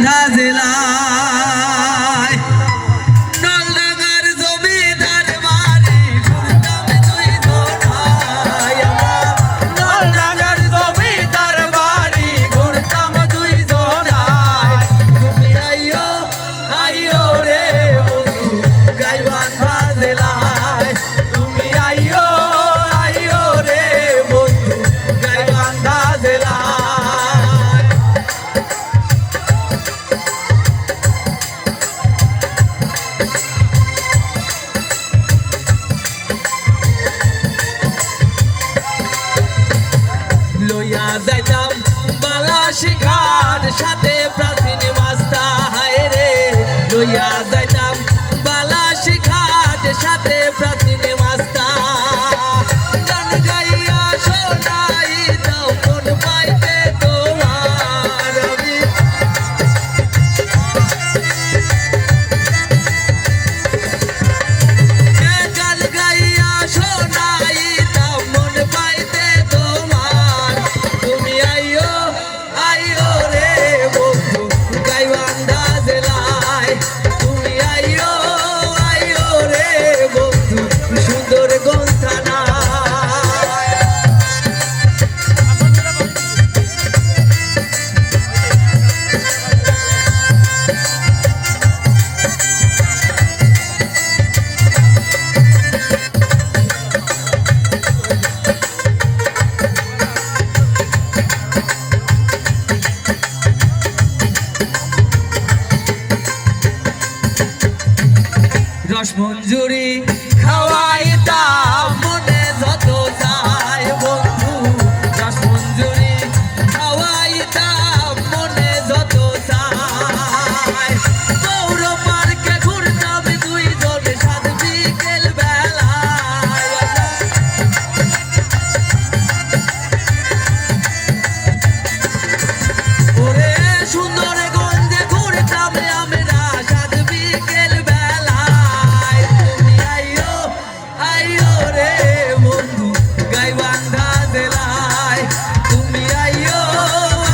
গাইবান্ধা জেলায় নলডাঙ্গার জমিদার বাড়ি ঘুরতাম দুই জনায় নলডাঙ্গার জমিদার বাড়ি ঘুরতাম দুই জনায় তুমি আইও আইও রে বন্ধু গাইবান্ধা জেলায় তুমি আইও আইও রে বন্ধু গাইবান্ধা জেলায় লইয়া যাইতাম বালাশিখার সাথে প্রাচীন মাস্তা হায় রে লইয়া যাইতাম বালাশিখার সাথে প্রাচীন মাস্তা গান গাইয়া শোনাইতাম কোন পাইতে তোমার আমি গান গাইয়া শোনাইতাম মন পাইতে তোমার তুমি আইও আইও রে বন্ধু গাইবান্ধা জেলায় তুমি আইও আইও রে বন্ধু সুন্দরগঞ্জ থানায় রসমঞ্জুরি খাওয়াইতাম মনে যত চায় বন্ধু রসমঞ্জুরি খাওয়াইতাম মনে যত চায় পৌর পার্কে ঘুরতাম দুইজন সাত বিকেল বেলায় ওরে সুন্দরগঞ্জে ঘুরতাম আমরা সাত বিকেল বেলায় তুমি আইও আইও রে বন্ধু গাইবান্ধা জেলায় তুমি আইও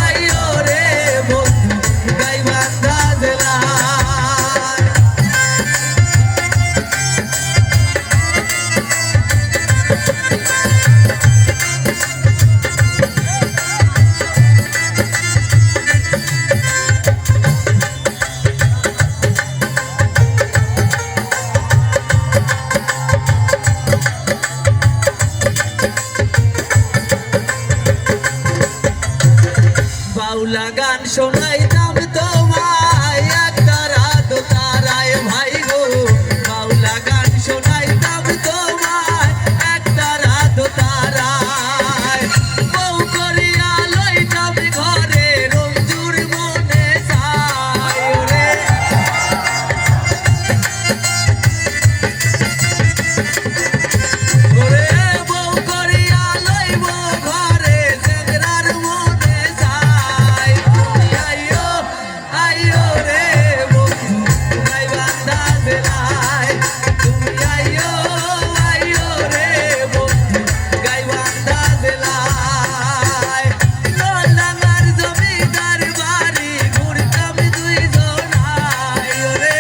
আইও রে বন্ধু গাইবান্ধা জেলায় বাউলা গান শোনাইতাম তোমায় একটা রাত তারায় ভাই গো বাউলা গান শোনাইতাম তোমায় একটা রাত তারায় বউ করিয়া লইতাম ঘরে রঞ্জুর মনে চায় রে ওরে বউ করিয়া লইব ঘরে জেগরার মনে চায় তুমি আইও আইও রে বন্ধু গাইবান্ধা জেলায় তুমি আইও আইও রে বন্ধু গাইবান্ধা জেলায় নলডাঙ্গার জমিদার বাড়ি ঘুরতাম দুই জনায় রে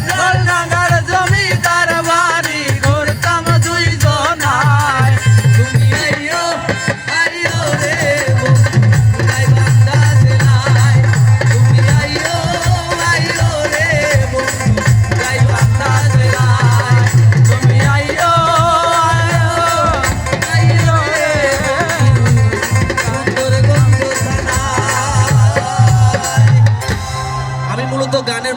নলডাঙ্গার জমিদার বাড়ি ঘুরতাম দুই জনায় তুমি আইও আইও রে বন্ধু গাইবান্ধা জেলায় তুমি আইও আইও রে বন্ধু গাইবান্ধা জেলায় তুমি আইও আইও রে সুন্দরগঞ্জ থানায় আমি মূলত গানের